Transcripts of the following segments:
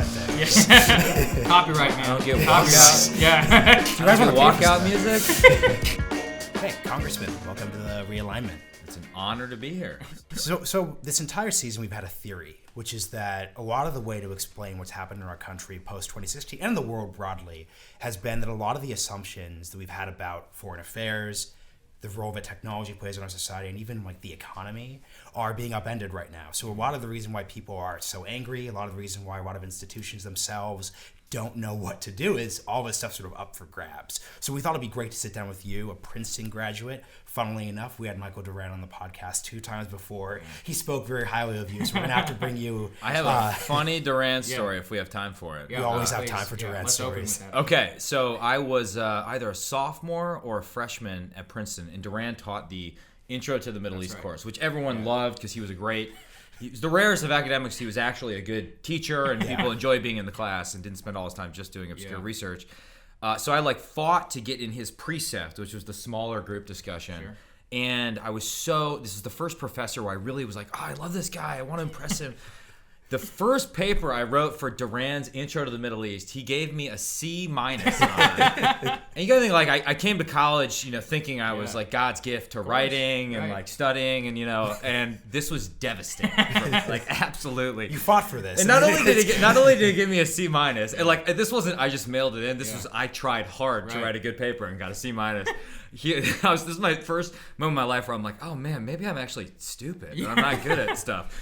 set there. Yes. Copyright, man. I don't get Copyright. Yeah. Do you guys want to walkout music? Hey, Congressman, welcome to the Realignment. It's an honor to be here. So this entire season we've had a theory, which is that a lot of the way to explain what's happened in our country post-2016 and in the world broadly has been that a lot of the assumptions that we've had about foreign affairs, the role that technology plays in our society, and even like the economy are being upended right now. So a lot of the reason why people are so angry, a lot of the reason why a lot of institutions themselves don't know what to do is all this stuff sort of up for grabs. So we thought it'd be great to sit down with you, a Princeton graduate. Funnily enough, we had Michael Durant on the podcast 2 times before. He spoke very highly of you, so we're going to have to bring you... I have a funny Durant story if we have time for it. We always have time for Durant stories. Okay, so I was either a sophomore or a freshman at Princeton, and Durant taught the Intro to the Middle East course, which everyone loved because he was he was the rarest of academics. He was actually a good teacher, and people enjoyed being in the class and didn't spend all his time just doing obscure research. So I fought to get in his precept, which was the smaller group discussion. Sure. And I was this is the first professor where I really was like, oh, I love this guy. I want to impress him. The first paper I wrote for Durand's Intro to the Middle East, he gave me a C- on it. And you gotta think, I came to college, thinking I was like God's gift to writing and studying, and and this was devastating. Absolutely. You fought for this. And not only did he give me a C-, and this wasn't I just mailed it in. This was I tried hard to write a good paper and got a C-. This is my first moment in my life where I'm like, oh man, maybe I'm actually stupid. And I'm not good at stuff.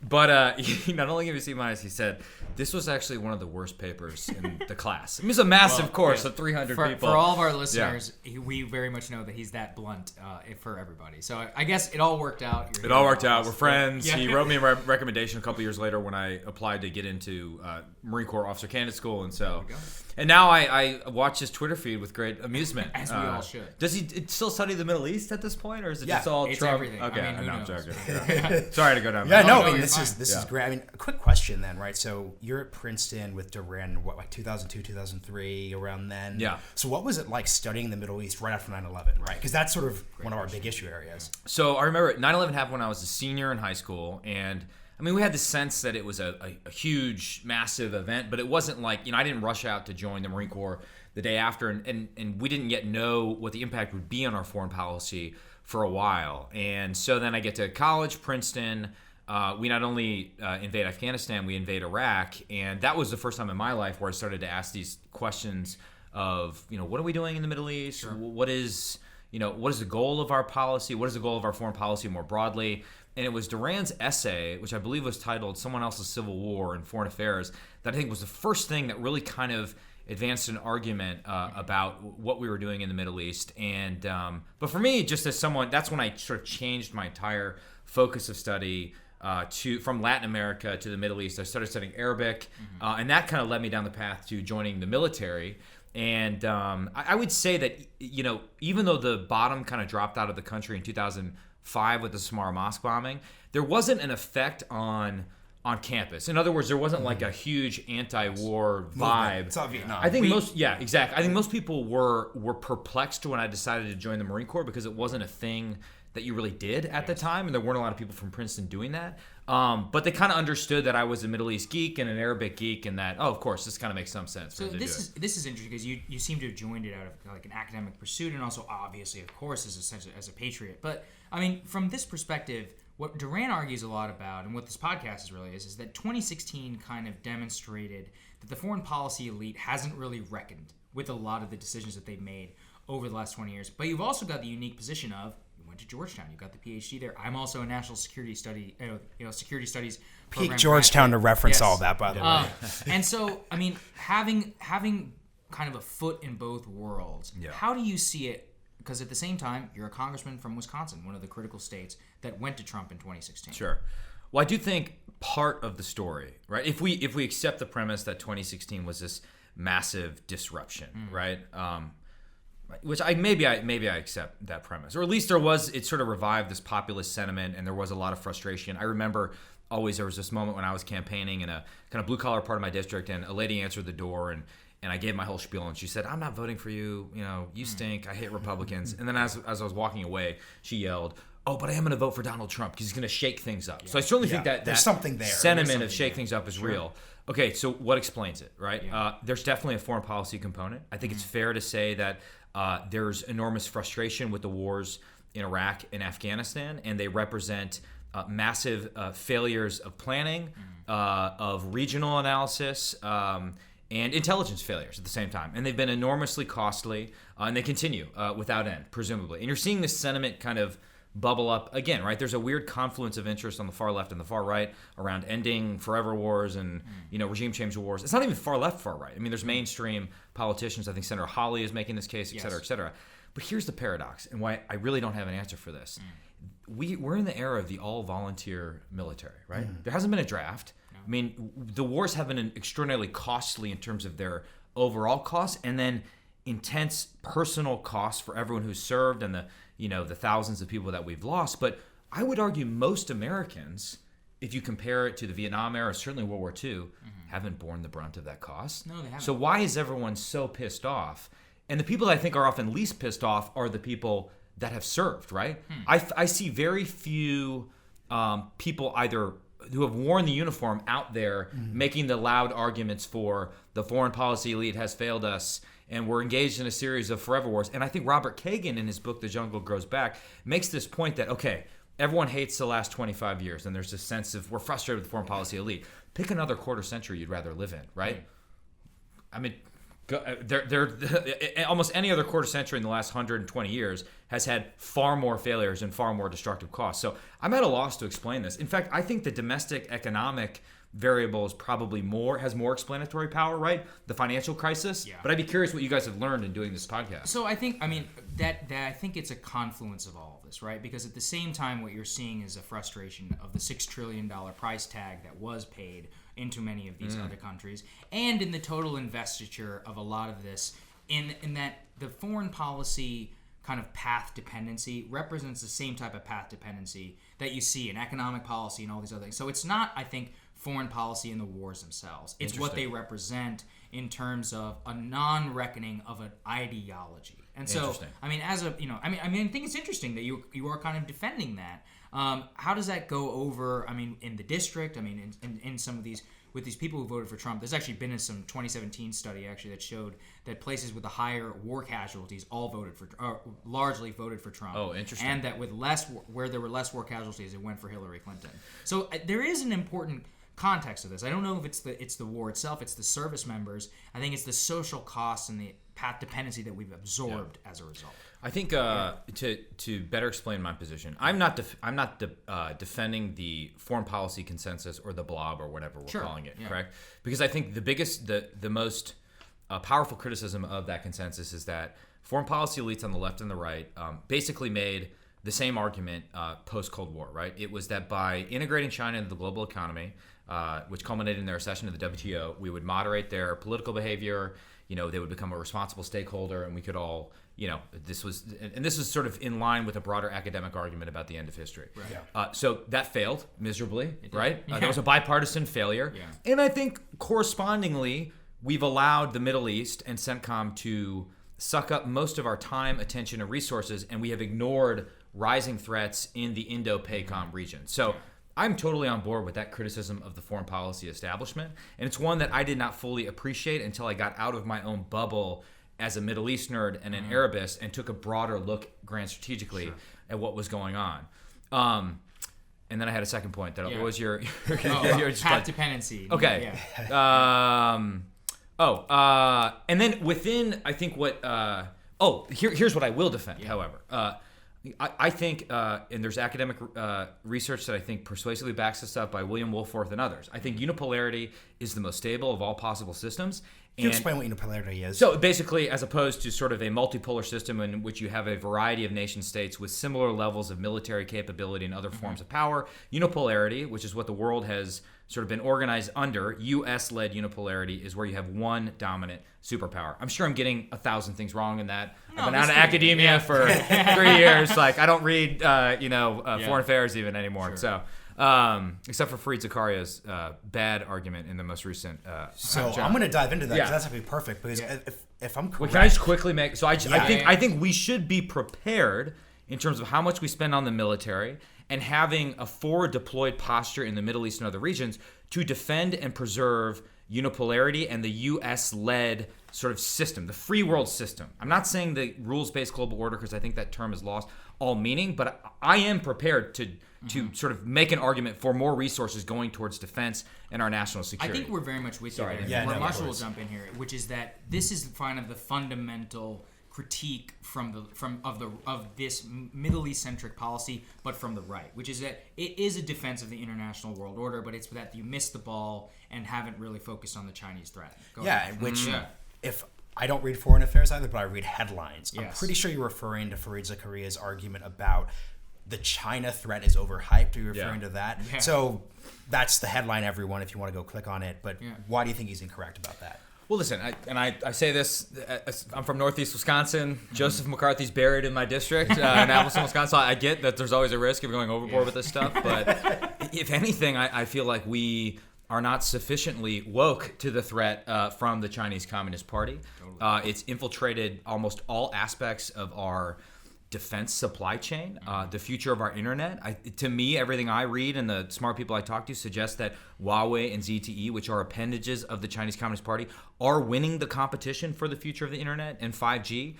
But he not only gave me a C-, he said, this was actually one of the worst papers in the class. It was a massive course of 300 people. For all of our listeners, we very much know that he's that blunt for everybody. So I guess it all worked out. It all worked out. We're friends. Yeah. He wrote me a recommendation a couple years later when I applied to get into Marine Corps Officer Candidate School. And now I watch his Twitter feed with great amusement. As we all should. Does he still study the Middle East at this point, or is it just all it's Trump? Everything. Okay, I'm joking. Sorry to go down. This is great. I mean, a quick question then, right? So you're at Princeton with Durant, 2002, 2003, around then. Yeah. So what was it like studying the Middle East right after 9/11, right? Because that's sort of one of our big issue areas. So I remember 9/11 happened when I was a senior in high school, and I mean, we had the sense that it was a huge, massive event, but it wasn't like, I didn't rush out to join the Marine Corps the day after, and we didn't yet know what the impact would be on our foreign policy for a while. And so then I get to college, Princeton. We not only invade Afghanistan, we invade Iraq, and that was the first time in my life where I started to ask these questions of, what are we doing in the Middle East? Sure. What is the goal of our policy? What is the goal of our foreign policy more broadly? And it was Durand's essay, which I believe was titled Someone Else's Civil War in Foreign Affairs, that I think was the first thing that really kind of advanced an argument about what we were doing in the Middle East. And but for me, just as someone, that's when I sort of changed my entire focus of study from Latin America to the Middle East. I started studying Arabic, and that kind of led me down the path to joining the military. And I would say that, even though the bottom kind of dropped out of the country in 2005 with the Samarra Mosque bombing, there wasn't an effect on campus. In other words, there wasn't like a huge anti-war vibe. It's not Vietnam. I think exactly. I think most people were perplexed when I decided to join the Marine Corps because it wasn't a thing that you really did at the time, and there weren't a lot of people from Princeton doing that. But they kind of understood that I was a Middle East geek and an Arabic geek, and that, of course, this kind of makes some sense. So this is interesting because you seem to have joined it out of like an academic pursuit, and also obviously, of course, as a patriot. But I mean, from this perspective, what Durant argues a lot about, and what this podcast is that 2016 kind of demonstrated that the foreign policy elite hasn't really reckoned with a lot of the decisions that they've made over the last 20 years. But you've also got the unique position of went to Georgetown. You got the PhD there. I'm also a national security studies Peak Georgetown to reference all that, by the way. And so, I mean, having kind of a foot in both worlds, how do you see it? Because at the same time, you're a congressman from Wisconsin, one of the critical states that went to Trump in 2016. Sure. Well, I do think part of the story, right? If we accept the premise that 2016 was this massive disruption, right? Which maybe I accept that premise, or at least it sort of revived this populist sentiment, and there was a lot of frustration. I remember there was this moment when I was campaigning in a kind of blue collar part of my district, and a lady answered the door, and I gave my whole spiel, and she said, "I'm not voting for you. You stink. I hate Republicans." And then as I was walking away, she yelled, "Oh, but I am going to vote for Donald Trump because he's going to shake things up." So I certainly think that there's something there. Sentiment of shake things up is real. Okay, so what explains it, right? Yeah. There's definitely a foreign policy component. I think it's fair to say that there's enormous frustration with the wars in Iraq and Afghanistan, and they represent massive failures of planning, of regional analysis, and intelligence failures at the same time. And they've been enormously costly, and they continue without end, presumably. And you're seeing this sentiment kind of bubble up again, right? There's a weird confluence of interest on the far left and the far right around ending forever wars and regime change wars. It's not even far left, far right. I mean, there's mainstream politicians. I think Senator Hawley is making this case, et cetera, et cetera. But here's the paradox, and why I really don't have an answer for this. We're in the era of the all-volunteer military, right? There hasn't been a draft. No. I mean, the wars have been extraordinarily costly in terms of their overall costs, and then intense personal costs for everyone who's served and the thousands of people that we've lost. But I would argue most Americans, if you compare it to the Vietnam era, certainly World War II, haven't borne the brunt of that cost. No, they haven't. So why is everyone so pissed off? And the people that I think are often least pissed off are the people that have served, right? I see very few people either who have worn the uniform out there making the loud arguments for the foreign policy elite has failed us and we're engaged in a series of forever wars. And I think Robert Kagan in his book, The Jungle Grows Back, makes this point that, okay, everyone hates the last 25 years and there's this sense of we're frustrated with the foreign policy elite. Pick another quarter century you'd rather live in, right? I mean, almost any other quarter century in the last 120 years has had far more failures and far more destructive costs. So I'm at a loss to explain this. In fact, I think the domestic economic variable is probably has more explanatory power, right? The financial crisis. Yeah. But I'd be curious what you guys have learned in doing this podcast. So I think it's a confluence of all of this, right? Because at the same time, what you're seeing is a frustration of the $6 trillion price tag that was paid into many of these other countries, and in the total investiture of a lot of this, in that the foreign policy kind of path dependency represents the same type of path dependency that you see in economic policy and all these other things. So it's not, I think, foreign policy in the wars themselves. It's what they represent in terms of a non-reckoning of an ideology. And so, I mean, I think it's interesting that you are kind of defending that. How does that go over, I mean, in the district? I mean, in some of these, with these people who voted for Trump, there's actually been some 2017 study actually that showed that places with the higher war casualties largely voted for Trump. Oh, interesting. And that where there were less war casualties, it went for Hillary Clinton. So there is an important context of this. I don't know if it's the war itself, it's the service members. I think it's the social costs and the path dependency that we've absorbed as a result. I think to better explain my position, I'm not defending the foreign policy consensus or the blob or whatever we're calling it, correct? Because I think the most powerful criticism of that consensus is that foreign policy elites on the left and the right basically made the same argument post-Cold War, right? It was that by integrating China into the global economy, which culminated in their accession to the WTO, we would moderate their political behavior. They would become a responsible stakeholder, and we could all, this was sort of in line with a broader academic argument about the end of history. Right. Yeah. So that failed miserably, right? That was a bipartisan failure. Yeah. And I think correspondingly, we've allowed the Middle East and CENTCOM to suck up most of our time, attention, and resources, and we have ignored rising threats in the Indo-PACOM region. So I'm totally on board with that criticism of the foreign policy establishment, and it's one that I did not fully appreciate until I got out of my own bubble as a Middle East nerd and an Arabist and took a broader look, grand strategically, at what was going on. And then I had a second point. What was your path dependency? Okay. Yeah. And then within, I think here's what I will defend, however. I think, and there's academic research that I think persuasively backs this up by William Woolforth and others. I think unipolarity is the most stable of all possible systems. Can you explain what unipolarity is? So basically, as opposed to sort of a multipolar system in which you have a variety of nation states with similar levels of military capability and other forms of power, unipolarity, which is what the world has sort of been organized under, U.S.-led unipolarity, is where you have one dominant superpower. I'm sure I'm getting 1,000 things wrong in that. I've been out of academia for 3 years. Like, I don't read, foreign affairs even anymore. Sure. So. Except for Fareed Zakaria's bad argument in the most recent. So I'm going to dive into that because that's going to be perfect. Because if I'm correct, well, can I just quickly make? So I think we should be prepared in terms of how much we spend on the military and having a forward deployed posture in the Middle East and other regions to defend and preserve unipolarity and the U.S.-led sort of system, the free world system. I'm not saying the rules-based global order because I think that term has lost all meaning, but I am prepared to sort of make an argument for more resources going towards defense and our national security. I think we're very much with you there. Yeah, Marshall will jump in here, which is that this is kind of the fundamental critique of this Middle East centric policy, but from the right, which is that it is a defense of the international world order, but it's that you missed the ball and haven't really focused on the Chinese threat. Go ahead. Which if I don't read foreign affairs either, but I read headlines. Yes. I'm pretty sure you're referring to Fareed Zakaria's argument about the China threat is overhyped. Are you referring to that? Yeah. So that's the headline, everyone, if you want to go click on it. But why do you think he's incorrect about that? Well, listen, I say this. I'm from Northeast Wisconsin. Joseph McCarthy's buried in my district, in Appleton, Wisconsin. So I get that there's always a risk of going overboard with this stuff. But if anything, I feel like we are not sufficiently woke to the threat from the Chinese Communist Party. It's infiltrated almost all aspects of our defense supply chain, the future of our internet. To me, everything I read and the smart people I talk to suggest that Huawei and ZTE, which are appendages of the Chinese Communist Party, are winning the competition for the future of the internet and 5G.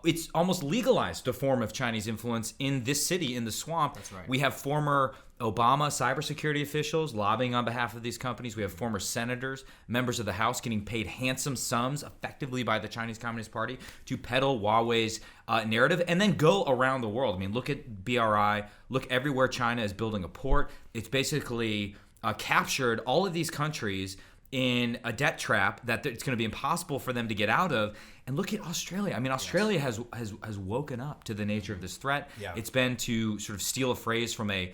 It's almost legalized a form of Chinese influence in this city, in the swamp. That's right. We have former Obama cybersecurity officials lobbying on behalf of these companies. We have former senators, members of the House getting paid handsome sums effectively by the Chinese Communist Party to peddle Huawei's narrative and then go around the world. I mean, look at BRI. Look everywhere China is building a port. It's basically captured all of these countries in a debt trap that it's going to be impossible for them to get out of. And look at Australia. I mean, Australia has woken up to the nature of this threat. Yeah. It's been, to sort of steal a phrase from a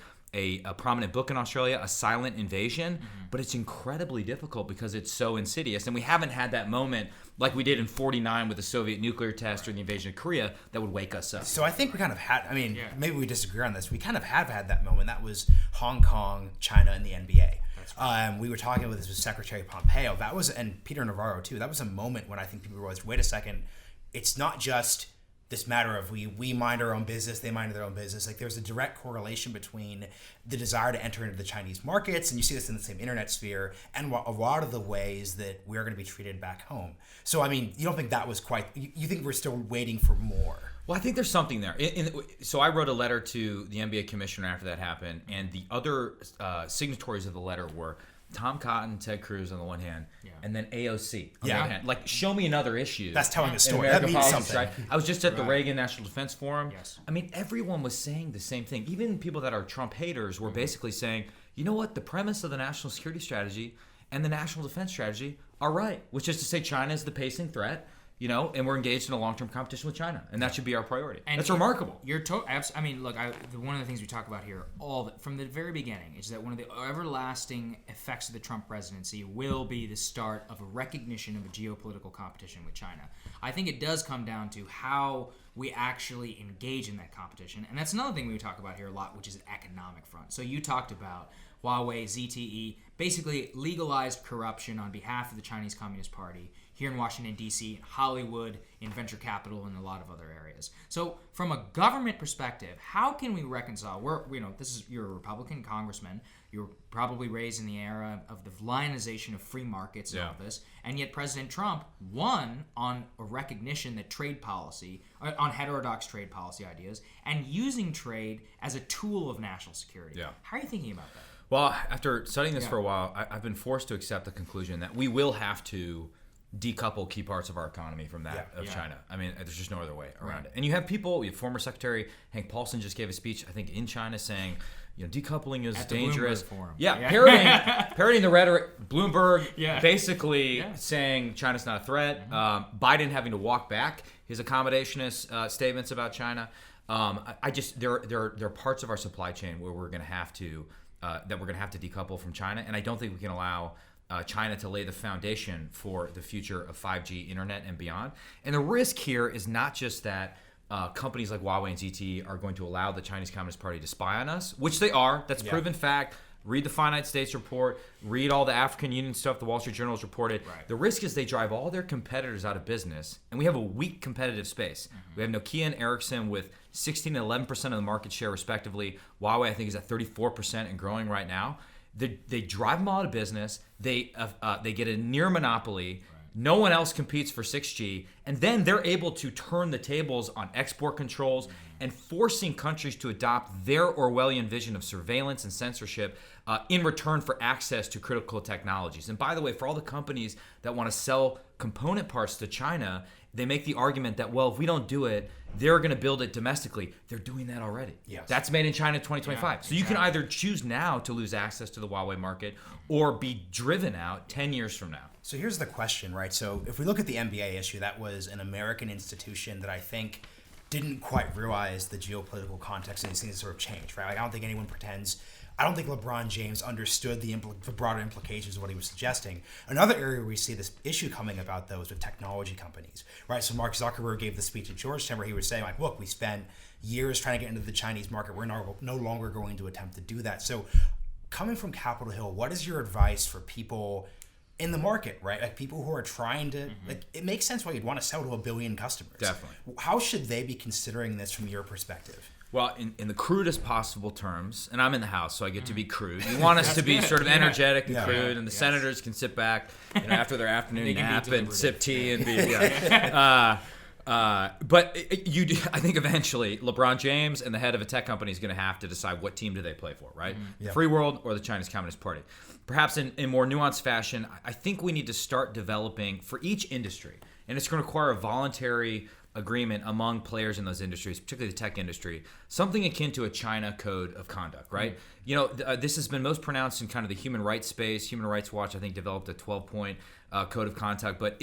prominent book in Australia, a silent invasion, but it's incredibly difficult because it's so insidious. And we haven't had that moment like we did in 49 with the Soviet nuclear test or the invasion of Korea that would wake us up. So I think we kind of had, maybe we disagree on this. We kind of have had that moment. That was Hong Kong, China, and the NBA. That's right. We were talking with Secretary Pompeo. That was, and Peter Navarro too. That was a moment when I think people realized, wait a second, it's not just this matter of we mind our own business, they mind their own business. Like there's a direct correlation between the desire to enter into the Chinese markets, and you see this in the same internet sphere, and a lot of the ways that we're going to be treated back home. So, I mean, you don't think that was quite, you think we're still waiting for more? Well, I think there's something there. So I wrote a letter to the NBA commissioner after that happened, and the other signatories of the letter were Tom Cotton, Ted Cruz on the one hand, and then AOC on the other hand. Like, show me another issue. That's telling a story. That means something. Right? I was just at the Reagan National Defense Forum. Yes. I mean, everyone was saying the same thing. Even people that are Trump haters were basically saying, you know what, the premise of the national security strategy and the national defense strategy are right, which is to say China is the pacing threat, and we're engaged in a long-term competition with China, and that should be our priority. And that's remarkable. Look, one of the things we talk about here, from the very beginning, is that one of the everlasting effects of the Trump presidency will be the start of a recognition of a geopolitical competition with China. I think it does come down to how we actually engage in that competition, and that's another thing we talk about here a lot, which is an economic front. So you talked about Huawei, ZTE, basically legalized corruption on behalf of the Chinese Communist Party here in Washington, D.C., Hollywood, in venture capital, and a lot of other areas. So from a government perspective, how can we reconcile? You're a Republican congressman. You were probably raised in the era of the lionization of free markets and all this, and yet President Trump won on a recognition that trade policy, on heterodox trade policy ideas, and using trade as a tool of national security. Yeah. How are you thinking about that? Well, after studying this for a while, I've been forced to accept the conclusion that we will have to decouple key parts of our economy from that of China. I mean, there's just no other way around it. And you have people, former Secretary Hank Paulson just gave a speech, I think, in China saying, decoupling is dangerous. Parroting the rhetoric. Bloomberg basically saying China's not a threat. Biden having to walk back his accommodationist statements about China. There are parts of our supply chain where we're going to have to decouple from China, and I don't think we can allow China to lay the foundation for the future of 5G internet and beyond. And the risk here is not just that companies like Huawei and ZTE are going to allow the Chinese Communist Party to spy on us, which they are. That's proven fact. Read the Finite States report. Read all the African Union stuff the Wall Street Journal has reported. Right. The risk is they drive all their competitors out of business, and we have a weak competitive space. We have Nokia and Ericsson with 16 and 11% of the market share, respectively. Huawei, I think, is at 34% and growing right now. They drive them all out of business. They get a near monopoly. No one else competes for 6G, and then they're able to turn the tables on export controls and forcing countries to adopt their Orwellian vision of surveillance and censorship in return for access to critical technologies. And by the way, for all the companies that want to sell component parts to China, they make the argument that, well, if we don't do it, they're going to build it domestically. They're doing that already. Yes. That's made in China 2025. Yeah, so you can either choose now to lose access to the Huawei market or be driven out 10 years from now. So here's the question, right? So if we look at the NBA issue, that was an American institution that I think didn't quite realize the geopolitical context and these things sort of changed, right? Like, I don't think anyone pretends. I don't think LeBron James understood the broader implications of what he was suggesting. Another area where we see this issue coming about, though, is with technology companies, right? So Mark Zuckerberg gave the speech at Georgetown where he was saying, like, look, we spent years trying to get into the Chinese market. We're no longer going to attempt to do that. So coming from Capitol Hill, what is your advice for people in the market, right? Like people who are trying to, like, it makes sense why you'd want to sell to 1 billion customers. Definitely. How should they be considering this from your perspective? Well, in the crudest possible terms, and I'm in the House, so I get to be crude. You want us to be sort of energetic and crude, and the senators can sit back after their afternoon nap and sip tea and be. But I think eventually LeBron James and the head of a tech company is going to have to decide what team do they play for, right? The free world or the Chinese Communist Party. Perhaps in more nuanced fashion, I think we need to start developing for each industry, and it's going to require a voluntary agreement among players in those industries, particularly the tech industry, something akin to a China code of conduct, right? You know, this has been most pronounced in kind of the human rights space. Human Rights Watch, I think, developed a 12-point code of conduct. But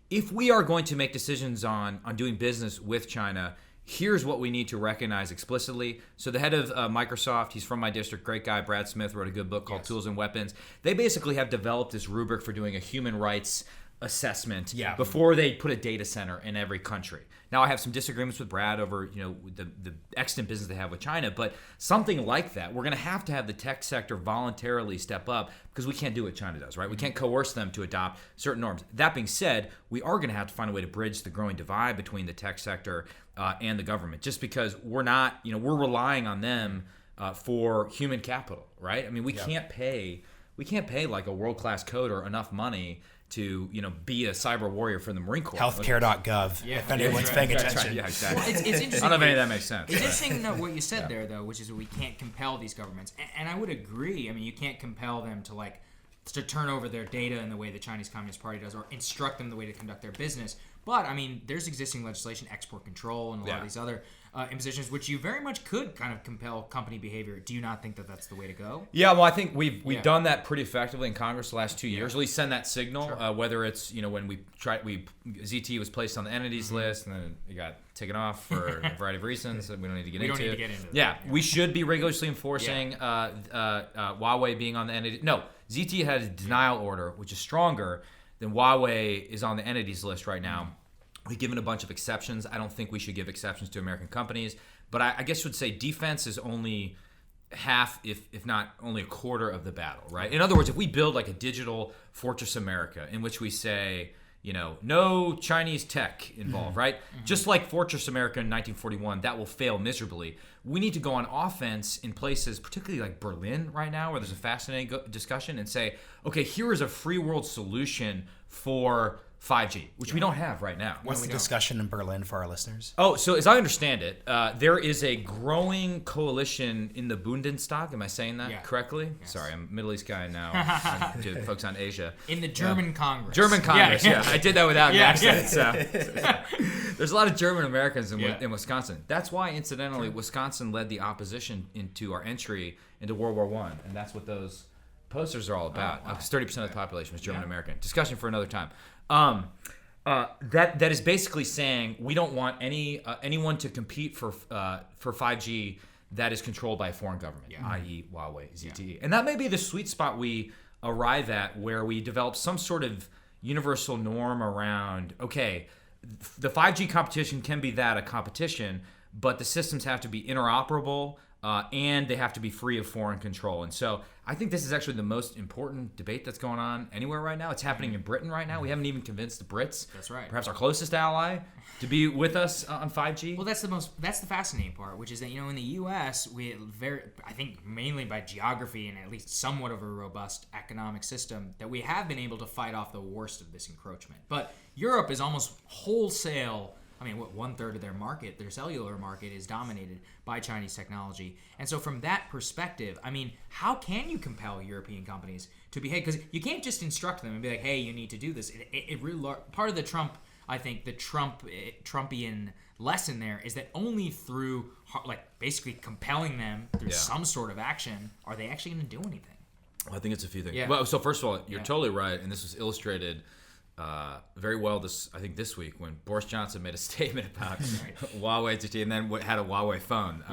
if we are going to make decisions on doing business with China, here's what we need to recognize explicitly. So the head of Microsoft, he's from my district, great guy, Brad Smith, wrote a good book called Tools and Weapons. They basically have developed this rubric for doing a human rights assessment before they put a data center in every country. Now, I have some disagreements with Brad over the extant business they have with China, but something like that, we're going to have the tech sector voluntarily step up because we can't do what China does, right? We can't coerce them to adopt certain norms. That being said, we are going to have to find a way to bridge the growing divide between the tech sector and the government, just because we're not, we're relying on them for human capital, right? I mean, we can't pay like a world-class coder enough money to be a cyber warrior for the Marine Corps. Healthcare.gov, if anyone's paying attention. Right. Yeah, exactly. Well, it's interesting. I don't know if any of that makes sense. It's interesting what you said there, though, which is that we can't compel these governments. And I would agree. I mean, you can't compel them to turn over their data in the way the Chinese Communist Party does or instruct them the way to conduct their business. But, I mean, there's existing legislation, export control, and a lot of these other impositions, which you very much could kind of compel company behavior. Do you not think that that's the way to go? Yeah, well, I think we've done that pretty effectively in Congress the last 2 years. At least send that signal, whether it's, when ZT was placed on the entities list and then it got taken off for a variety of reasons that we don't need to get into. We don't need to get into that. Yeah, we should be rigorously enforcing Huawei being on the entity. No, ZT had a denial order, which is stronger than Huawei is on the entities list right now. We've given a bunch of exceptions. I don't think we should give exceptions to American companies. But I guess I would say defense is only half, if not only a quarter of the battle, right? In other words, if we build like a digital Fortress America in which we say, no Chinese tech involved, right? Just like Fortress America in 1941, that will fail miserably. We need to go on offense in places, particularly like Berlin right now, where there's a fascinating discussion, and say, okay, here is a free world solution for 5G, which we don't have right now. What's the discussion in Berlin for our listeners? Oh, so as I understand it, there is a growing coalition in the Bundestag. Am I saying that correctly? Yes. Sorry, I'm a Middle East guy now. To focus on Asia. In the German Congress. German Congress, yeah. I did that without an accent. So. There's a lot of German Americans in Wisconsin. That's why, incidentally, Wisconsin led the opposition into our entry into World War I, and that's what those posters are all about. 30% of the population was German American. Discussion for another time. That is basically saying we don't want anyone to compete for 5G that is controlled by a foreign government, i.e. Huawei, ZTE. And that may be the sweet spot we arrive at, where we develop some sort of universal norm around, okay, the 5G competition can be a competition, but the systems have to be interoperable and they have to be free of foreign control. And so I think this is actually the most important debate that's going on anywhere right now. It's happening in Britain right now. We haven't even convinced the Brits, That's right. perhaps our closest ally, to be with us on 5G. Well, that's the fascinating part, which is that, in the U.S., I think mainly by geography and at least somewhat of a robust economic system, that we have been able to fight off the worst of this encroachment. But Europe is almost wholesale. I mean, 1/3 of their market, their cellular market, is dominated by Chinese technology. And so from that perspective, I mean, how can you compel European companies to behave? Because you can't just instruct them and be like, hey, you need to do this. It really, part of the Trumpian lesson there is that only through, basically compelling them through some sort of action are they actually going to do anything. Well, I think it's a few things. Yeah. Well, so first of all, you're totally right, and this was illustrated very well this week when Boris Johnson made a statement about Huawei ZTE and then had a Huawei phone.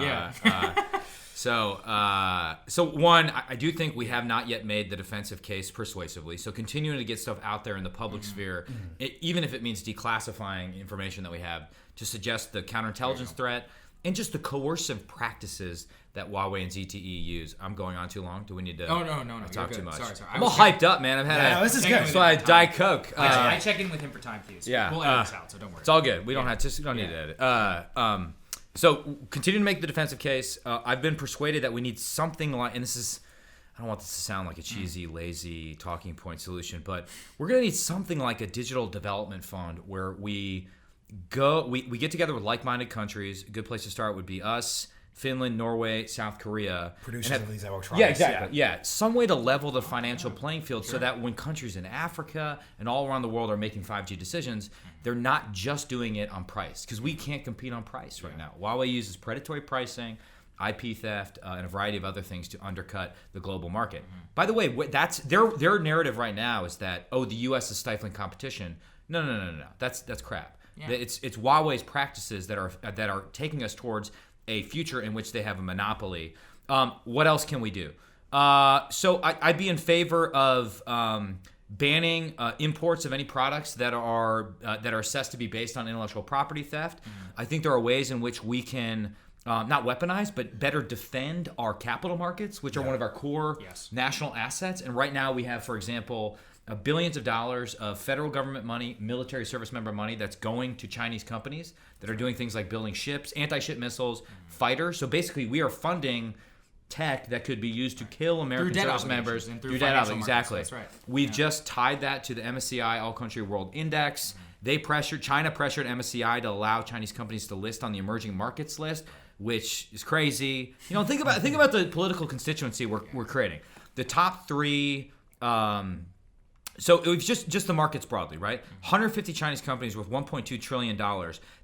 So one, I do think we have not yet made the defensive case persuasively. So continuing to get stuff out there in the public sphere, even if it means declassifying information that we have, to suggest the counterintelligence threat and just the coercive practices that Huawei and ZTE use. I'm going on too long. Do we need to? Oh, no. Talk too much. Sorry. I'm all hyped up, man. I've had this is good. So I had Diet Coke. I check in with him for time cues. Yeah. We'll edit this out, so don't worry. It's all good. We don't need to edit. So continue to make the defensive case. I've been persuaded that we need something like, and this is, I don't want this to sound like a cheesy, lazy talking point solution, but we're going to need something like a digital development fund where we get together with like-minded countries. A good place to start would be us, Finland, Norway, South Korea. Producers of these electronics. Yeah, exactly. Yeah. Some way to level the financial playing field so that when countries in Africa and all around the world are making 5G decisions, they're not just doing it on price, because we can't compete on price right now. Huawei uses predatory pricing, IP theft, and a variety of other things to undercut the global market. By the way, that's their narrative right now is that, the U.S. is stifling competition. No. That's crap. Yeah. It's Huawei's practices that are taking us towards a future in which they have a monopoly. What else can we do? So I'd be in favor of banning imports of any products that are assessed to be based on intellectual property theft. I think there are ways in which we can not weaponize, but better defend our capital markets, which are one of our core national assets. And right now we have, for example, billions of dollars of federal government money, military service member money that's going to Chinese companies that are doing things like building ships, anti-ship missiles, fighters. So basically, we are funding tech that could be used to kill American service members and through debt financial exactly. Markets. That's right. We've just tied that to the MSCI All Country World Index. China pressured MSCI to allow Chinese companies to list on the emerging markets list, which is crazy. Think about the political constituency we're creating. The top three. So it was just the markets broadly, right? 150 Chinese companies worth $1.2 trillion.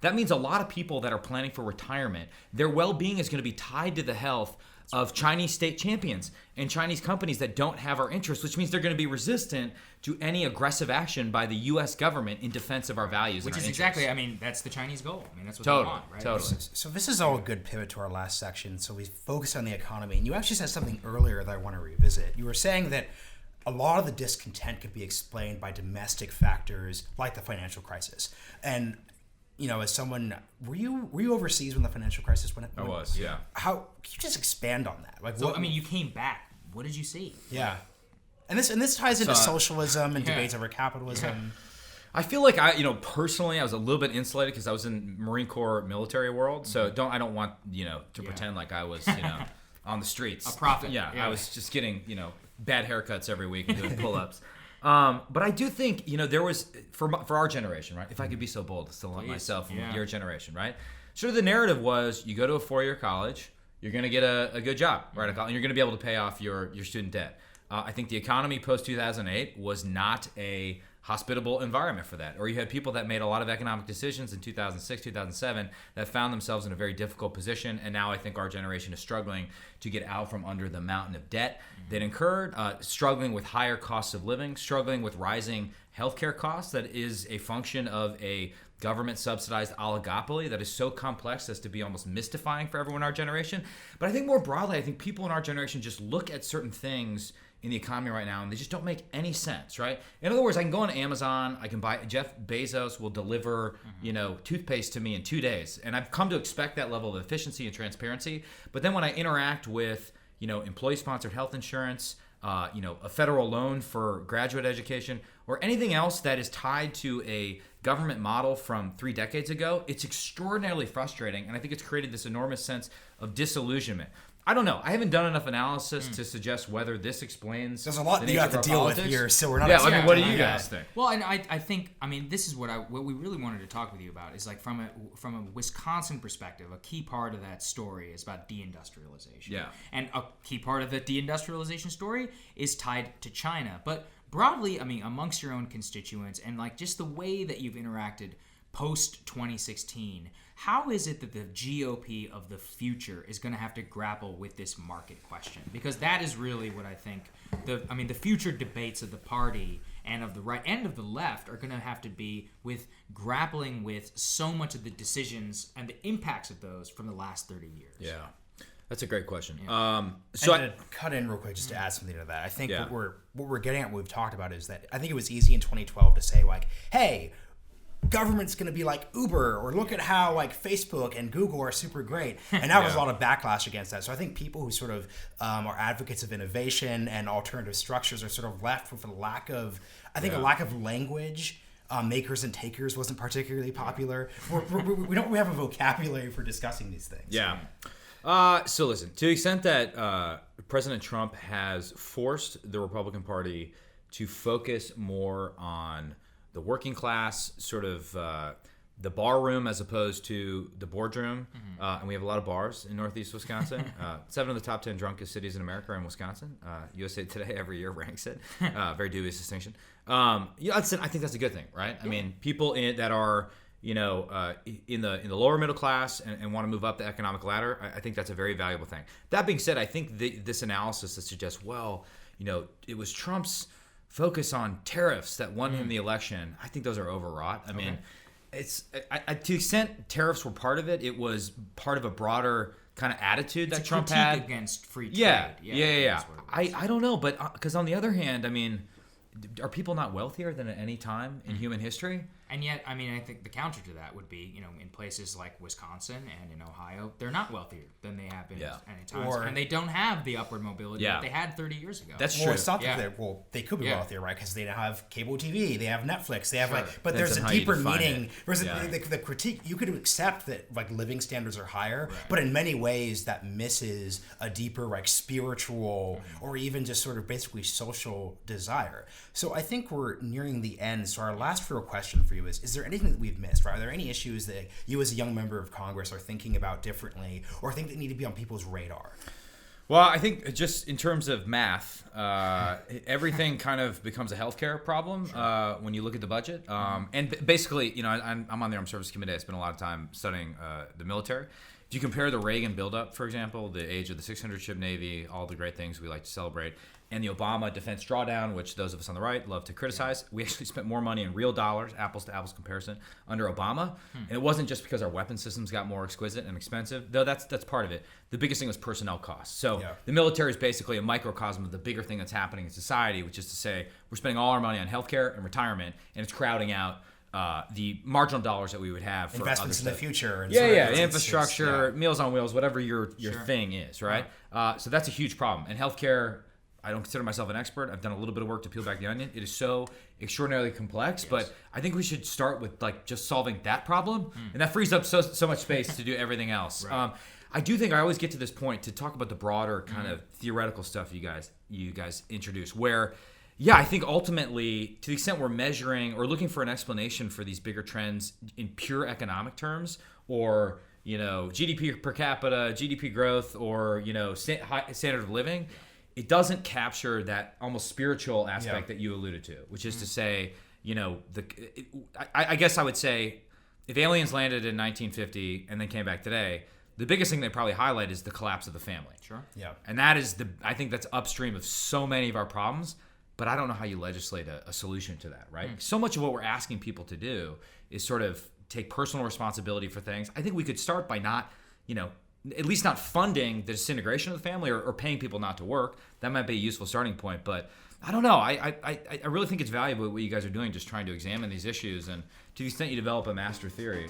That means a lot of people that are planning for retirement, their well-being is going to be tied to the health of Chinese state champions and Chinese companies that don't have our interests, which means they're going to be resistant to any aggressive action by the U.S. government in defense of our values. Which is exactly, that's the Chinese goal. That's what they want, right? Totally. So this is all a good pivot to our last section. So we focused on the economy. And you actually said something earlier that I want to revisit. You were saying that a lot of the discontent could be explained by domestic factors like the financial crisis. And, as someone, were you overseas when the financial crisis went? I was, yeah. How can you just expand on that? You came back. What did you see? Yeah, and this ties into socialism and debates over capitalism. Yeah. I feel like personally, I was a little bit insulated because I was in Marine Corps military world. So I don't want to pretend like I was on the streets a prophet. Yeah, I was just getting bad haircuts every week and doing pull-ups. But I do think, there was, for our generation, right? If I could be so bold to lump myself in your generation, right? Sort of the narrative was you go to a 4-year college, you're going to get a good job, right? And you're going to be able to pay off your student debt. I think the economy post-2008 was not a hospitable environment for that. Or you had people that made a lot of economic decisions in 2006, 2007 that found themselves in a very difficult position. And now I think our generation is struggling to get out from under the mountain of debt that incurred, struggling with higher costs of living, struggling with rising healthcare costs that is a function of a government-subsidized oligopoly that is so complex as to be almost mystifying for everyone in our generation. But I think more broadly, I think people in our generation just look at certain things in the economy right now, and they just don't make any sense, right? In other words, I can go on Amazon, I can buy, Jeff Bezos will deliver, toothpaste to me in 2 days. And I've come to expect that level of efficiency and transparency. But then when I interact with, employee-sponsored health insurance, a federal loan for graduate education, or anything else that is tied to a government model from 3 decades ago, it's extraordinarily frustrating. And I think it's created this enormous sense of disillusionment. I don't know. I haven't done enough analysis to suggest whether this explains. There's a lot that you have to deal with here, so we're not. Yeah, what do you guys think? Well, and I think, this is what we really wanted to talk with you about is like from a Wisconsin perspective, a key part of that story is about deindustrialization. Yeah. And a key part of the deindustrialization story is tied to China. But broadly, amongst your own constituents and like just the way that you've interacted post 2016, how is it that the GOP of the future is going to have to grapple with this market question? Because that is really what I think the future debates of the party and of the right and of the left are going to have to be with grappling with so much of the decisions and the impacts of those from the last 30 years. Yeah. That's a great question. So to cut in real quick, just to add something to that, I think what we're getting at, what we've talked about, is that I think it was easy in 2012 to say like, hey, government's going to be like Uber, or look at how like Facebook and Google are super great. And now there's a lot of backlash against that. So I think people who sort of are advocates of innovation and alternative structures are sort of left with a lack of language. Makers and takers wasn't particularly popular. We don't have a vocabulary for discussing these things. Yeah. So listen, to the extent that President Trump has forced the Republican Party to focus more on the working class, sort of the bar room as opposed to the boardroom. And we have a lot of bars in Northeast Wisconsin. 7 of the top 10 drunkest cities in America are in Wisconsin. USA Today every year ranks it. Very dubious distinction. I think that's a good thing, right? I mean, people that are in the lower middle class and want to move up the economic ladder, I think that's a very valuable thing. That being said, I think this analysis that suggests, it was Trump's focus on tariffs that won him the election, I think those are overwrought. I mean, it's to the extent tariffs were part of it, it was part of a broader kind of attitude that Trump had against free trade. Yeah. I don't know, but because on the other hand, are people not wealthier than at any time in human history? And yet, I think the counter to that would be, in places like Wisconsin and in Ohio, they're not wealthier than they have been at any time. And they don't have the upward mobility that they had 30 years ago. That's true. It's not that they could be wealthier, right? Because they now have cable TV, they have Netflix, they have but there's a deeper meaning. Whereas the critique, you could accept that like living standards are higher, but in many ways that misses a deeper like spiritual or even just sort of basically social desire. So I think we're nearing the end. So our last real question for you is there anything that we've missed, right? Are there any issues that you as a young member of Congress are thinking about differently or think that need to be on people's radar? Well, I think just in terms of math, everything kind of becomes a healthcare problem when you look at the budget. And basically, I'm on the Armed Services Committee. I spent a lot of time studying the military. If you compare the Reagan buildup, for example, the age of the 600-ship Navy, all the great things we like to celebrate, and the Obama defense drawdown, which those of us on the right love to criticize, we actually spent more money in real dollars, apples to apples comparison, under Obama. And it wasn't just because our weapon systems got more exquisite and expensive, though that's part of it. The biggest thing was personnel costs. So the military is basically a microcosm of the bigger thing that's happening in society, which is to say we're spending all our money on healthcare and retirement, and it's crowding out the marginal dollars that we would have for investments in the future. And infrastructure, Meals on Wheels, whatever your thing is, right? So that's a huge problem. And healthcare, I don't consider myself an expert. I've done a little bit of work to peel back the onion. It is so extraordinarily complex, but I think we should start with like just solving that problem, and that frees up so much space to do everything else. Right. I do think I always get to this point to talk about the broader kind of theoretical stuff you guys introduce, where I think ultimately, to the extent we're measuring or looking for an explanation for these bigger trends in pure economic terms, or GDP per capita, GDP growth, or standard of living, it doesn't capture that almost spiritual aspect that you alluded to, which is to say, I guess I would say, if aliens landed in 1950 and then came back today, the biggest thing they probably highlight is the collapse of the family. Sure. Yeah. And that is I think that's upstream of so many of our problems. But I don't know how you legislate a solution to that, right? So much of what we're asking people to do is sort of take personal responsibility for things. I think we could start by not at least not funding the disintegration of the family or paying people not to work. That might be a useful starting point. But I don't know. I really think it's valuable what you guys are doing, just trying to examine these issues. And to the extent you develop a master theory,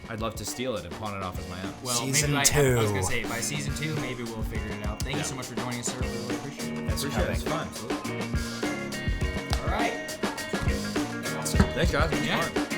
I'd love to steal it and pawn it off as my own. Well, Season maybe 2. I was going to say, by season 2, maybe we'll figure it out. Thank you so much for joining us, sir. We really appreciate it. That's Appreciate it. It's fun. All right. Thanks, guys. Yeah.